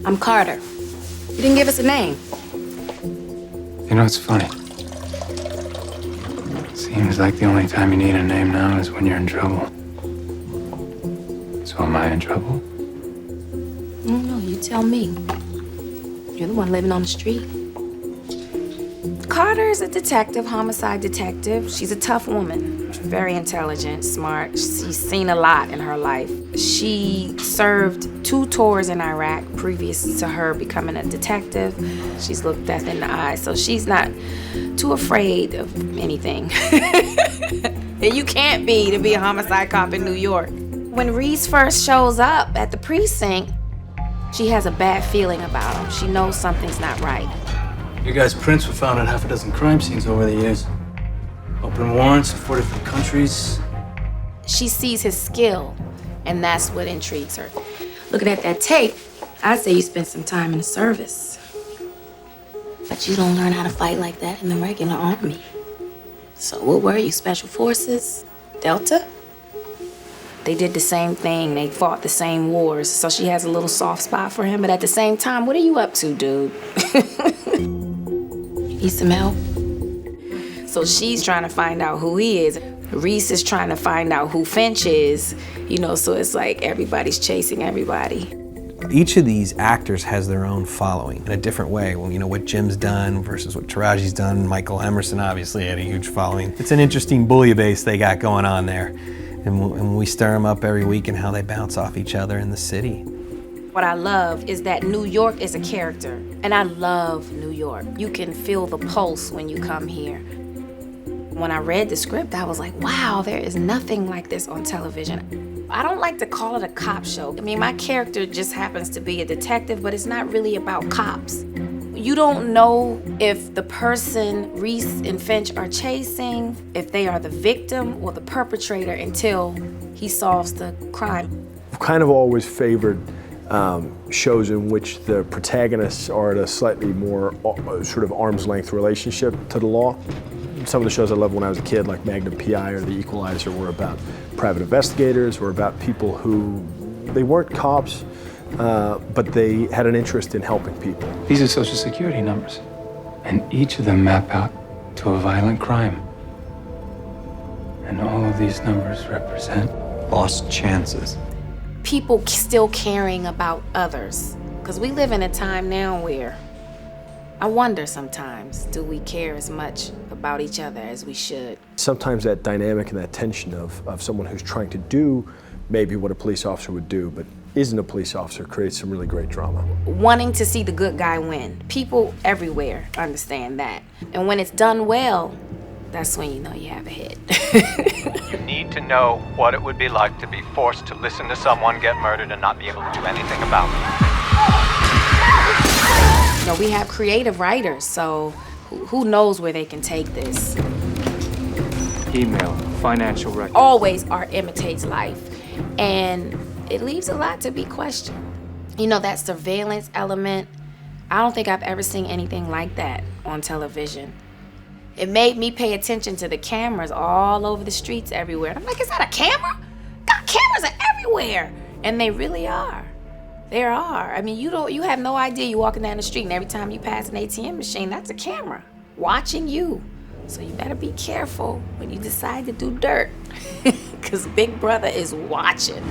I'm Carter. You didn't give us a name. You know, it's funny. Seems like the only time you need a name now is when you're in trouble. So am I in trouble? No, you tell me. You're the one living on the street. Carter's a detective, homicide detective. She's a tough woman, very intelligent, smart. She's seen a lot in her life. She served 2 tours in Iraq previous to her becoming a detective. She's looked death in the eye, so she's not too afraid of anything. And you can't be to be a homicide cop in New York. When Reese first shows up at the precinct, she has a bad feeling about him. She knows something's not right. Your guys' prints were found at 6 crime scenes over the years. Open warrants in 4 different countries. She sees his skill, and that's what intrigues her. Looking at that tape, I'd say you spent some time in the service. But you don't learn how to fight like that in the regular army. So what were you, Special Forces? Delta? They did the same thing. They fought the same wars. So she has a little soft spot for him. But at the same time, what are you up to, dude? Need some help? So she's trying to find out who he is. Reese is trying to find out who Finch is. You know, so it's like everybody's chasing everybody. Each of these actors has their own following in a different way. Well, you know, what Jim's done versus what Taraji's done. Michael Emerson obviously had a huge following. It's an interesting bouillabaisse they got going on there. And we stir them up every week and how they bounce off each other in the city. What I love is that New York is a character, and I love New York. You can feel the pulse when you come here. When I read the script, I was like, wow, there is nothing like this on television. I don't like to call it a cop show. I mean, my character just happens to be a detective, but it's not really about cops. You don't know if the person Reese and Finch are chasing, if they are the victim or the perpetrator until he solves the crime. I've kind of always favored shows in which the protagonists are at a slightly more sort of arm's length relationship to the law. Some of the shows I loved when I was a kid, like Magnum P.I. or The Equalizer, were about private investigators, were about people who, they weren't cops, but they had an interest in helping people. These are Social Security numbers, and each of them map out to a violent crime. And all of these numbers represent lost chances. People still caring about others. Because we live in a time now where I wonder sometimes, do we care as much about each other as we should? Sometimes that dynamic and that tension of someone who's trying to do maybe what a police officer would do, but isn't a police officer, creates some really great drama. Wanting to see the good guy win. People everywhere understand that. And when it's done well, that's when you know you have a hit. You need to know what it would be like to be forced to listen to someone get murdered and not be able to do anything about it. You know, we have creative writers, so who knows where they can take this. Email, financial records. Always art imitates life, and it leaves a lot to be questioned. You know, that surveillance element, I don't think I've ever seen anything like that on television. It made me pay attention to the cameras all over the streets everywhere. And I'm like, is that a camera? God, cameras are everywhere. And they really are. There are. I mean, you have no idea. You're walking down the street and every time you pass an ATM machine, that's a camera watching you. So you better be careful when you decide to do dirt, because Big Brother is watching.